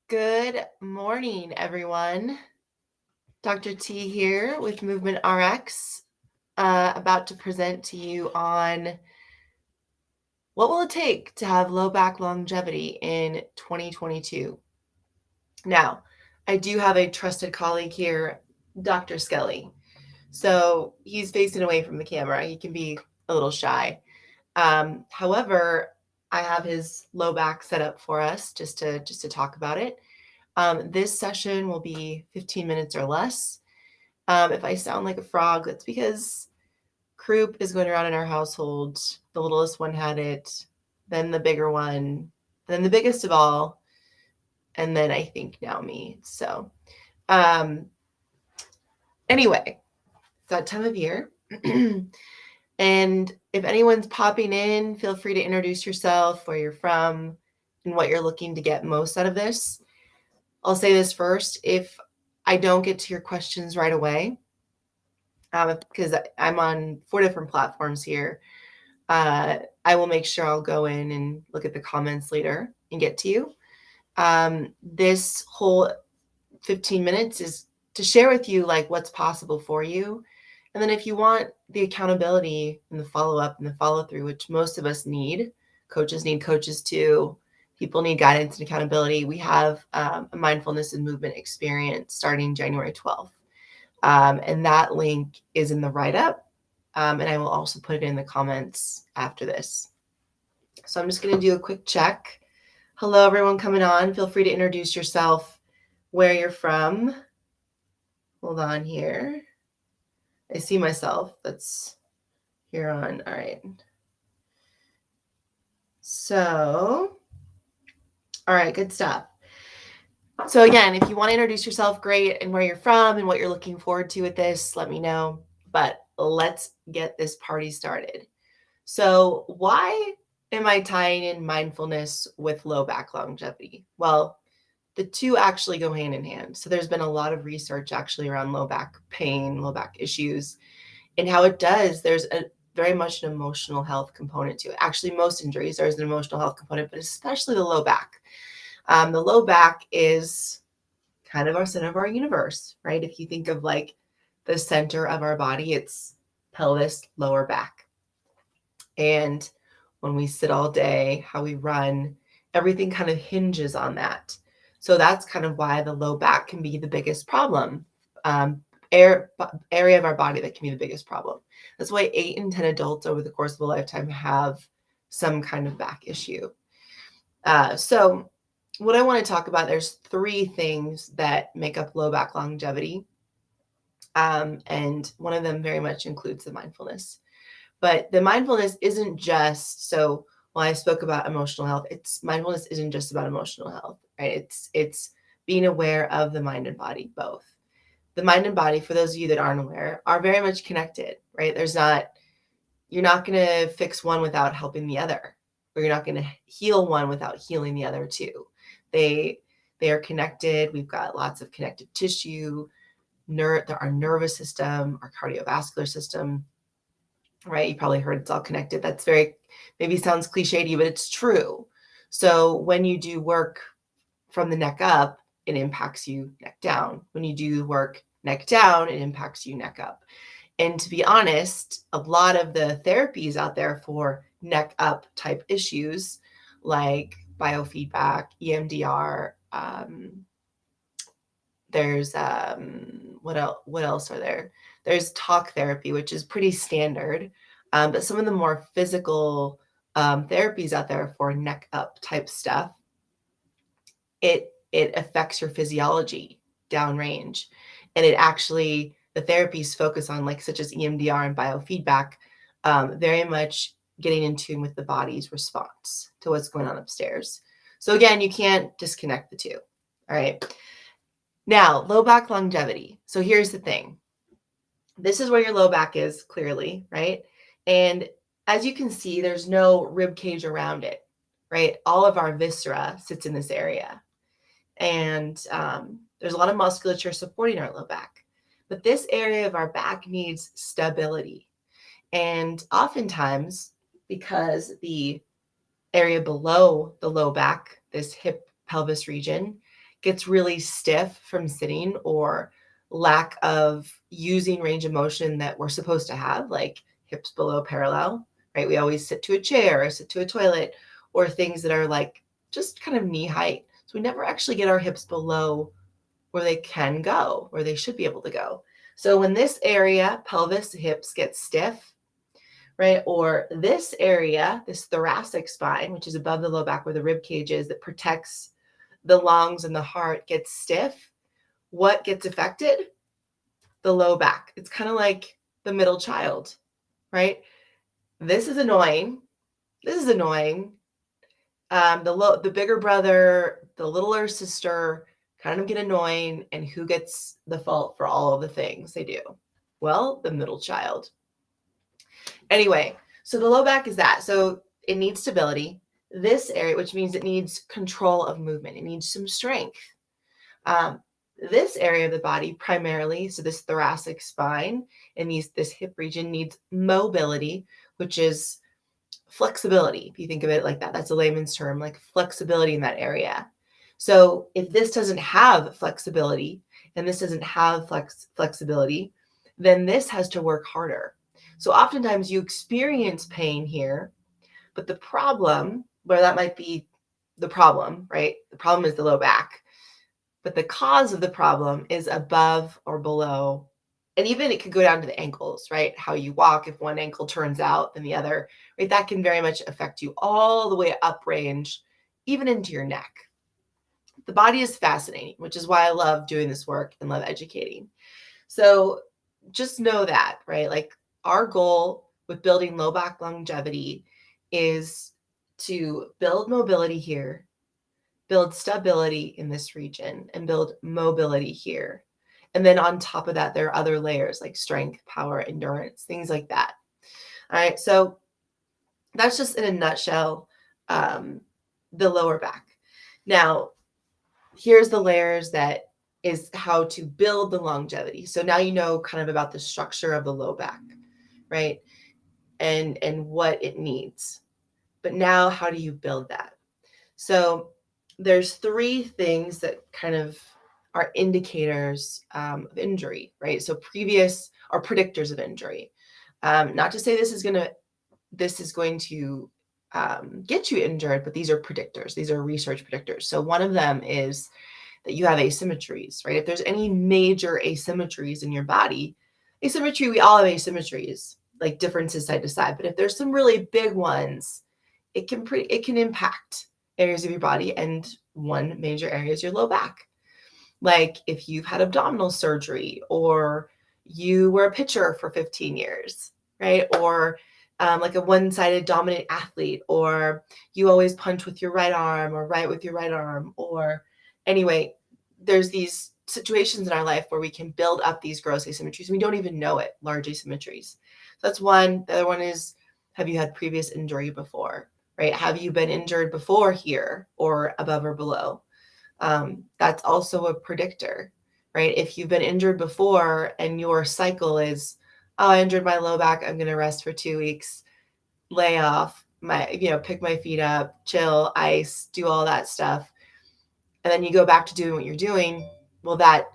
Good morning, everyone. Dr. T here with Movement RX, about to present to you on what will it take to have low back longevity in 2022. Now, I do have a trusted colleague here, Dr. Skelly. So he's facing away from the camera. He can be a little shy. However, I have his low back set up for us just to talk about it. This session will be 15 minutes or less. If I sound like a frog, that's because croup is going around in our household. The littlest one had it, then the bigger one, then the biggest of all, and then I think now me. So, anyway, it's that time of year. And if anyone's popping in, feel free to introduce yourself, where you're from, and what you're looking to get most out of this. I'll say this first. If I don't get to your questions right away, because I'm on 4 different platforms here, I will make sure I'll go in and look at the comments later and get to you. This whole 15 minutes is to share with you like what's possible for you. And then if you want the accountability and the follow-up and the follow-through, which most of us need coaches too, people need guidance and accountability. We have a mindfulness and movement experience starting January 12th. And that link is in the write-up. And I will also put it in the comments after this. So I'm just going to do a quick check. Hello, everyone coming on. Feel free to introduce yourself, where you're from. Hold on here. I see myself. That's here on. All right. So, all right, good stuff. So again, if you want to introduce yourself, great, and where you're from and what you're looking forward to with this, let me know. But let's get this party started. So why am I tying in mindfulness with low back longevity? Well, the two actually go hand in hand. So there's been a lot of research actually around low back pain, low back issues, and how it does. There's a very much an emotional health component to it. Actually, most injuries, there's an emotional health component, but especially the low back. The low back is kind of our center of our universe, right? If you think of like the center of our body, it's pelvis, lower back. And when we sit all day, how we run, everything kind of hinges on that. So that's kind of why the low back can be the biggest problem. Area of our body that can be the biggest problem. That's why 8 in 10 adults over the course of a lifetime have some kind of back issue. So what I want to talk about, there's 3 things that make up low back longevity. And one of them very much includes the mindfulness. But the mindfulness isn't just, so when I spoke about emotional health, mindfulness isn't just about emotional health, right? It's being aware of the mind and body, both. The mind and body, for those of you that aren't aware, are very much connected, right? You're not going to fix one without helping the other, or you're not going to heal one without healing the other too. They are connected. We've got lots of connective tissue, our nervous system, our cardiovascular system, right? You probably heard it's all connected. That's maybe sounds cliche, but it's true. So when you do work from the neck up, it impacts you neck down. When you do work neck down, it impacts you neck up. And to be honest, a lot of the therapies out there for neck up type issues, like biofeedback, EMDR, there's what else are there? There's talk therapy, which is pretty standard. But some of the more physical therapies out there for neck up type stuff, it affects your physiology downrange. And it actually, the therapies focus on like such as EMDR and biofeedback, very much getting in tune with the body's response to what's going on upstairs. So again, you can't disconnect the two. All right. Now, low back longevity. So here's the thing. This is where your low back is clearly, right? And as you can see, there's no rib cage around it, right? All of our viscera sits in this area. And there's a lot of musculature supporting our low back. But this area of our back needs stability. And oftentimes, because the area below the low back, this hip pelvis region, gets really stiff from sitting or lack of using range of motion that we're supposed to have, like hips below parallel, right? We always sit to a chair or sit to a toilet, or things that are like just kind of knee height. So we never actually get our hips below where they can go, where they should be able to go. So when this area, pelvis, hips, get stiff, right? Or this area, this thoracic spine, which is above the low back where the rib cage is that protects the lungs and the heart, gets stiff, what gets affected? The low back. It's kind of like the middle child, right? This is annoying. This is annoying. The bigger brother, the littler sister kind of get annoying, and who gets the fault for all of the things they do? Well, the middle child. Anyway, so the low back is that. So it needs stability. This area, which means it needs control of movement. It needs some strength. This area of the body primarily, so this thoracic spine and this hip region, needs mobility, which is flexibility. If you think of it like that, that's a layman's term, like flexibility in that area. So if this doesn't have flexibility and this doesn't have flexibility, then this has to work harder. So oftentimes you experience pain here, but the problem, where that might be the problem, right? The problem is the low back, but the cause of the problem is above or below. And even it could go down to the ankles, right? How you walk, if one ankle turns out than the other, right? That can very much affect you all the way up range, even into your neck. The body is fascinating, which is why I love doing this work and love educating. So just know that, right? Like our goal with building low back longevity is to build mobility here, build stability in this region, and build mobility here. And then on top of that, there are other layers like strength, power, endurance, things like that. All right. So that's just in a nutshell, the lower back. Now, here's the layers that is how to build the longevity. So now you know kind of about the structure of the low back, right? And what it needs. But now how do you build that? So there's three things that kind of are indicators of injury, right? So previous or predictors of injury. Not to say this is going to get you injured, but these are predictors. These are research predictors. So one of them is that you have asymmetries, right? If there's any major asymmetries in your body, asymmetry, we all have asymmetries, like differences side to side. But if there's some really big ones, it can impact areas of your body, and one major area is your low back. Like if you've had abdominal surgery, or you were a pitcher for 15 years, right? Or like a one-sided dominant athlete, or you always punch with your right arm or write with your right arm, or anyway, there's these situations in our life where we can build up these gross asymmetries. We don't even know it, large asymmetries. So that's one. The other one is, have you had previous injury before, right? Have you been injured before here or above or below? That's also a predictor, right? If you've been injured before and your cycle is, oh, I injured my low back, I'm going to rest for 2 weeks, lay off, pick my feet up, chill, ice, do all that stuff. And then you go back to doing what you're doing. Well, that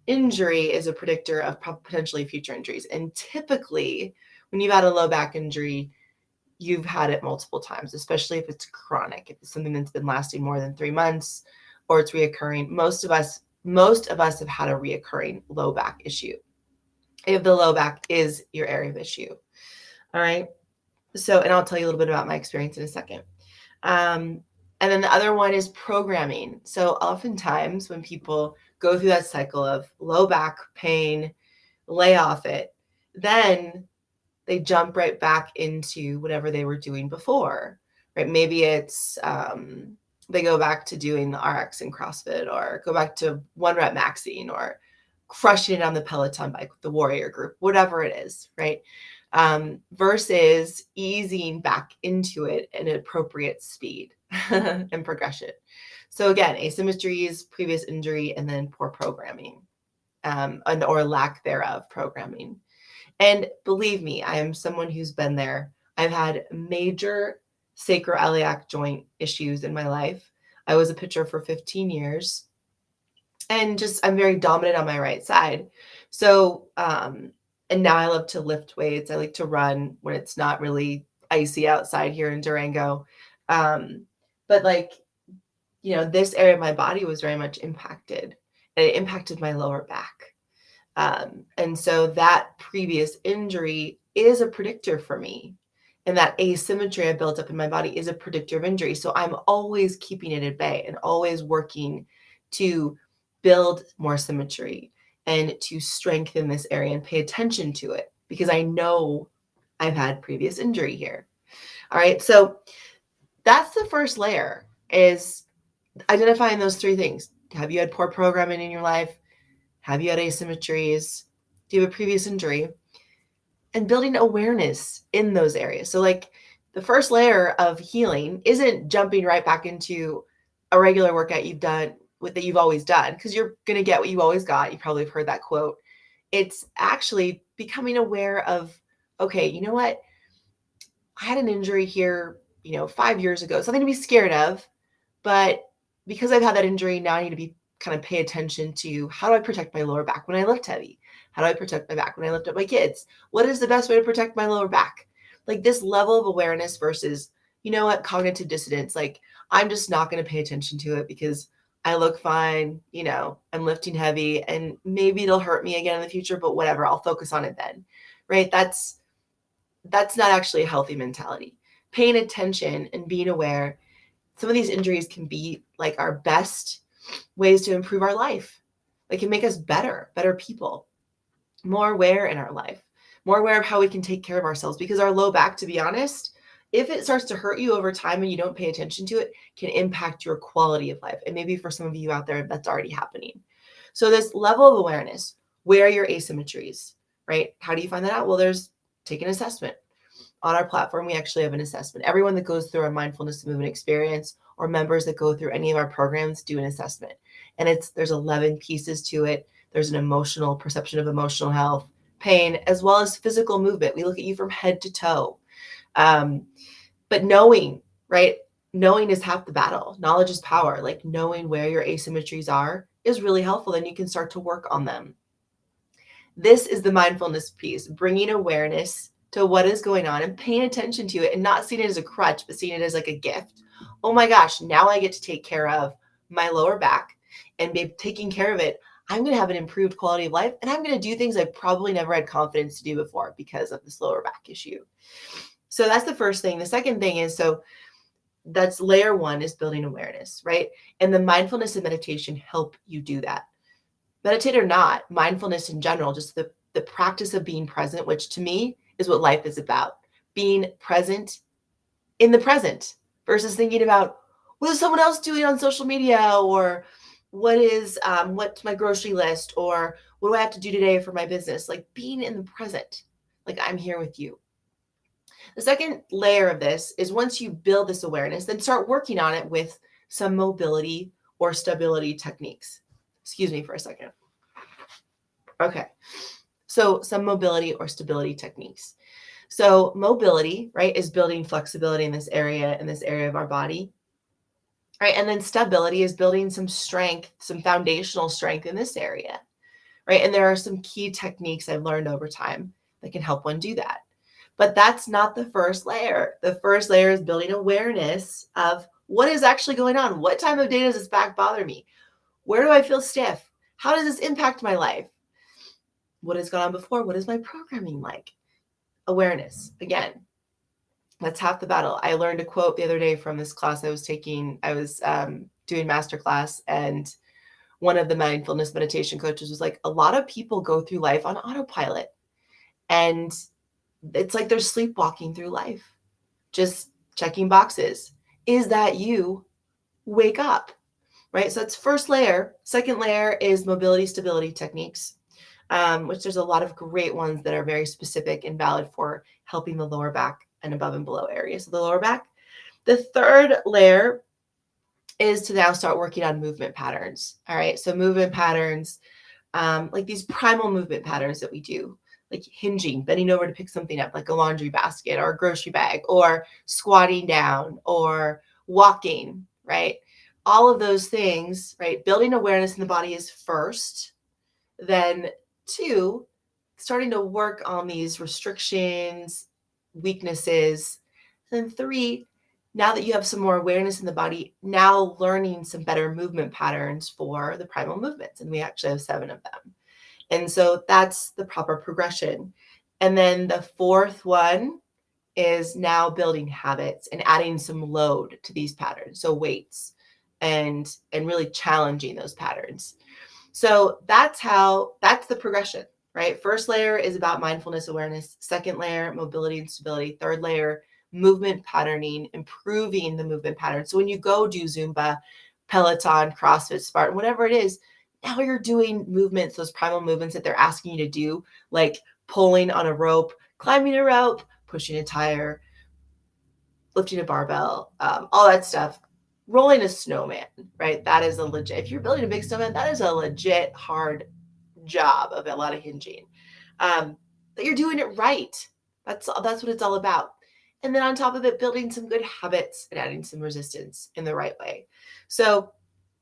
injury is a predictor of potentially future injuries. And typically, when you've had a low back injury, you've had it multiple times, especially if it's chronic, if it's something that's been lasting more than 3 months or it's reoccurring. Most of us have had a reoccurring low back issue, if the low back is your area of issue. All right. So, and I'll tell you a little bit about my experience in a second. And then the other one is programming. So oftentimes when people go through that cycle of low back pain, lay off it, then they jump right back into whatever they were doing before, right? Maybe it's they go back to doing the RX and CrossFit, or go back to 1-rep maxing, or crushing it on the Peloton bike with the Warrior Group, whatever it is, right? Versus easing back into it at an appropriate speed and progression. So again, asymmetries, previous injury, and then poor programming, or lack thereof programming. And believe me, I am someone who's been there. I've had major sacroiliac joint issues in my life. I was a pitcher for 15 years. And just, I'm very dominant on my right side. So, and now I love to lift weights. I like to run when it's not really icy outside here in Durango. But like, this area of my body was very much impacted, and it impacted my lower back. And so that previous injury is a predictor for me. And that asymmetry I built up in my body is a predictor of injury. So I'm always keeping it at bay and always working to build more symmetry and to strengthen this area and pay attention to it, because I know I've had previous injury here. All right. So that's the first layer, is identifying those three things. Have you had poor programming in your life? Have you had asymmetries? Do you have a previous injury? And building awareness in those areas. So like the first layer of healing isn't jumping right back into a regular workout you've done with that you've always done, because you're going to get what you always got. You probably have heard that quote. It's actually becoming aware of, okay, you know what? I had an injury here, 5 years ago, something to be scared of. But because I've had that injury, now I need to be kind of pay attention to, how do I protect my lower back when I lift heavy? How do I protect my back when I lift up my kids? What is the best way to protect my lower back? Like this level of awareness versus, cognitive dissonance. Like I'm just not going to pay attention to it because I look fine, I'm lifting heavy and maybe it'll hurt me again in the future, but whatever, I'll focus on it then. Right? That's not actually a healthy mentality. Paying attention and being aware, some of these injuries can be like our best ways to improve our life. They can make us better people, more aware in our life, more aware of how we can take care of ourselves. Because our low back, to be honest, if it starts to hurt you over time and you don't pay attention to it, can impact your quality of life. And maybe for some of you out there, that's already happening. So this level of awareness, where are your asymmetries, right? How do you find that out? Well, take an assessment. On our platform, we actually have an assessment. Everyone that goes through our mindfulness movement experience, or members that go through any of our programs, do an assessment. And there's 11 pieces to it. There's an emotional perception of emotional health, pain, as well as physical movement. We look at you from head to toe. But knowing, right? Knowing is half the battle. Knowledge is power. Like knowing where your asymmetries are is really helpful. Then you can start to work on them. This is the mindfulness piece, bringing awareness to what is going on and paying attention to it, and not seeing it as a crutch, but seeing it as like a gift. Oh my gosh, now I get to take care of my lower back, and by taking care of it, I'm going to have an improved quality of life, and I'm going to do things I probably never had confidence to do before because of this lower back issue. So that's the first thing. The second thing is, so that's layer one, is building awareness, right? And the mindfulness and meditation help you do that. Meditate or not, mindfulness in general, just the practice of being present, which to me is what life is about. Being present in the present versus thinking about what is someone else doing on social media, or what's my grocery list, or what do I have to do today for my business? Like being in the present, like I'm here with you. The second layer of this is, once you build this awareness, then start working on it with some mobility or stability techniques. Excuse me for a second. Okay. So some mobility or stability techniques. So mobility, right, is building flexibility in this area of our body, right? And then stability is building some strength, some foundational strength in this area, right? And there are some key techniques I've learned over time that can help one do that. But that's not the first layer. The first layer is building awareness of what is actually going on. What time of day does this back bother me? Where do I feel stiff? How does this impact my life? What has gone on before? What is my programming like? Awareness. Again, that's half the battle. I learned a quote the other day from this class I was taking. I was doing masterclass, and one of the mindfulness meditation coaches was like, a lot of people go through life on autopilot, and it's like they're sleepwalking through life, just checking boxes. Is that you? Wake up, right? So that's first layer. Second layer is mobility, stability techniques, which there's a lot of great ones that are very specific and valid for helping the lower back and above and below areas of the lower back. The third layer is to now start working on movement patterns. All right. So movement patterns, like these primal movement patterns that we do, like hinging, bending over to pick something up, like a laundry basket or a grocery bag, or squatting down, or walking, right? all of those things, right? Building awareness in the body is first. Then 2, starting to work on these restrictions, weaknesses. Then 3, now that you have some more awareness in the body, now learning some better movement patterns for the primal movements. And we actually have 7 of them. And so that's the proper progression. And then the 4th one is now building habits and adding some load to these patterns. So weights and really challenging those patterns. So that's the progression, right? First layer is about mindfulness awareness. Second layer, mobility and stability. Third layer, movement patterning, improving the movement pattern. So when you go do Zumba, Peloton, CrossFit, Spartan, whatever it is, now you're doing movements, those primal movements that they're asking you to do, like pulling on a rope, climbing a rope, pushing a tire, lifting a barbell, all that stuff. Rolling a snowman, right? That is a legit, if you're building a big snowman, that is a legit hard job of a lot of hinging. That you're doing it right. That's what it's all about. And then on top of it, building some good habits and adding some resistance in the right way. So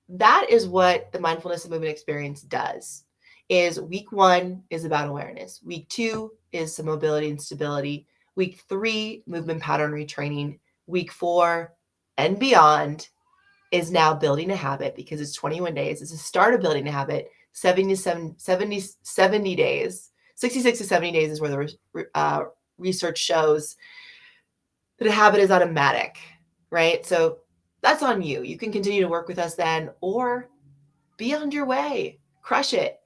that is what the mindfulness and movement experience does. Is week 1 is about awareness. Week 2 is some mobility and stability. Week 3, movement pattern retraining. Week 4 and beyond is now building a habit, because it's 21 days. It's a start of building a habit. 70 days, 66 to 70 days is where the research shows that a habit is automatic, right? So that's on you. You can continue to work with us then, or be on your way, crush it.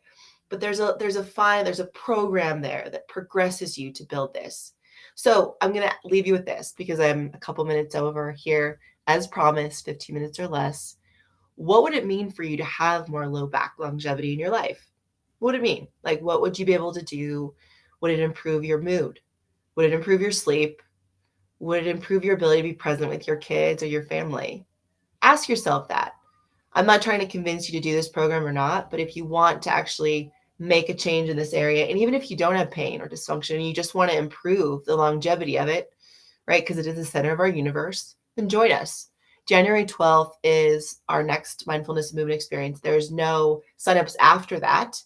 But there's a program there that progresses you to build this. So I'm going to leave you with this, because I'm a couple minutes over here, as promised, 15 minutes or less. What would it mean for you to have more low back longevity in your life? What would it mean? Like, what would you be able to do? Would it improve your mood? Would it improve your sleep? Would it improve your ability to be present with your kids or your family? Ask yourself that. I'm not trying to convince you to do this program or not, but if you want to actually make a change in this area, and even if you don't have pain or dysfunction, and you just want to improve the longevity of it, right? Because it is the center of our universe, then join us. January 12th is our next mindfulness movement experience. There's no signups after that,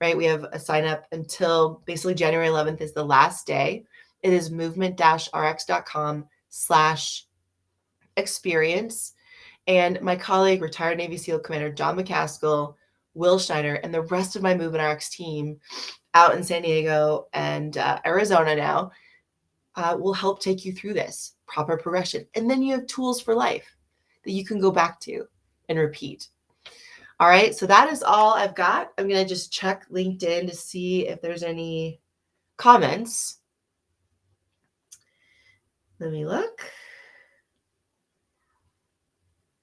right? We have a sign up until basically January 11th is the last day. It is movement-rx.com/experience. And my colleague, retired Navy SEAL Commander John McCaskill, Will Schneider, and the rest of my Movement RX team out in San Diego and Arizona now will help take you through this proper progression. And then you have tools for life that you can go back to and repeat. All right, so that is all I've got. I'm going to just check LinkedIn to see if there's any comments. Let me look.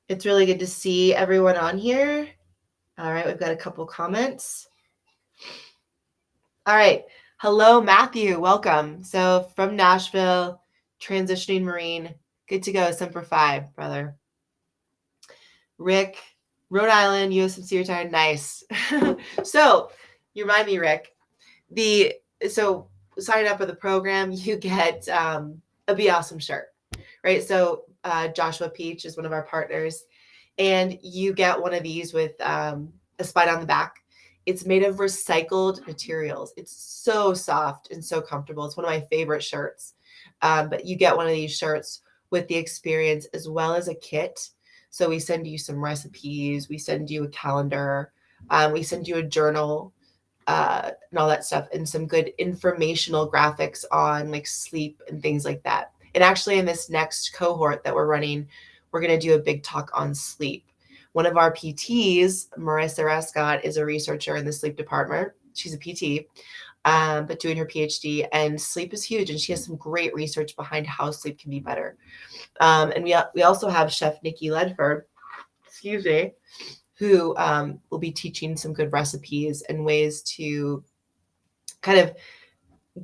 It's really good to see everyone on here. All right, we've got a couple comments. All right. Hello, Matthew. Welcome. So from Nashville, transitioning Marine. Good to go. Semper Fi, brother. Rick, Rhode Island, USMC retired. Nice. So you remind me, Rick, so sign up for the program, you get a Be Awesome shirt, right? So Joshua Peach is one of our partners, and you get one of these with a spine on the back. It's made of recycled materials. It's so soft and so comfortable. It's one of my favorite shirts. But you get one of these shirts with the experience as well as a kit. So we send you some recipes. We send you a calendar. We send you a journal and all that stuff, and some good informational graphics on like sleep and things like that. And actually in this next cohort that we're running, we're going to do a big talk on sleep. One of our PTs, Marissa Rescott, is a researcher in the sleep department. She's a PT, but doing her PhD, and sleep is huge. And she has some great research behind how sleep can be better. And we also have Chef Nikki Ledford, who will be teaching some good recipes and ways to kind of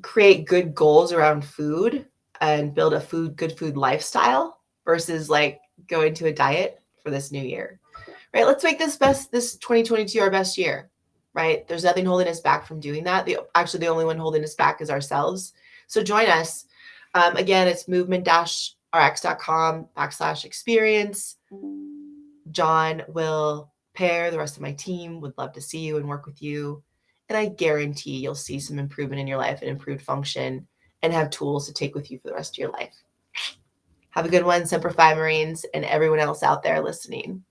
create good goals around food and build a good food lifestyle versus like going to a diet for this new year. Right? Let's make this 2022 our best year, right? There's nothing holding us back from doing that. The only one holding us back is ourselves. So join us. Again, it's movement-rx.com/experience. John will pair. The rest of my team would love to see you and work with you. And I guarantee you'll see some improvement in your life and improved function and have tools to take with you for the rest of your life. Have a good one, Semper Fi Marines, and everyone else out there listening.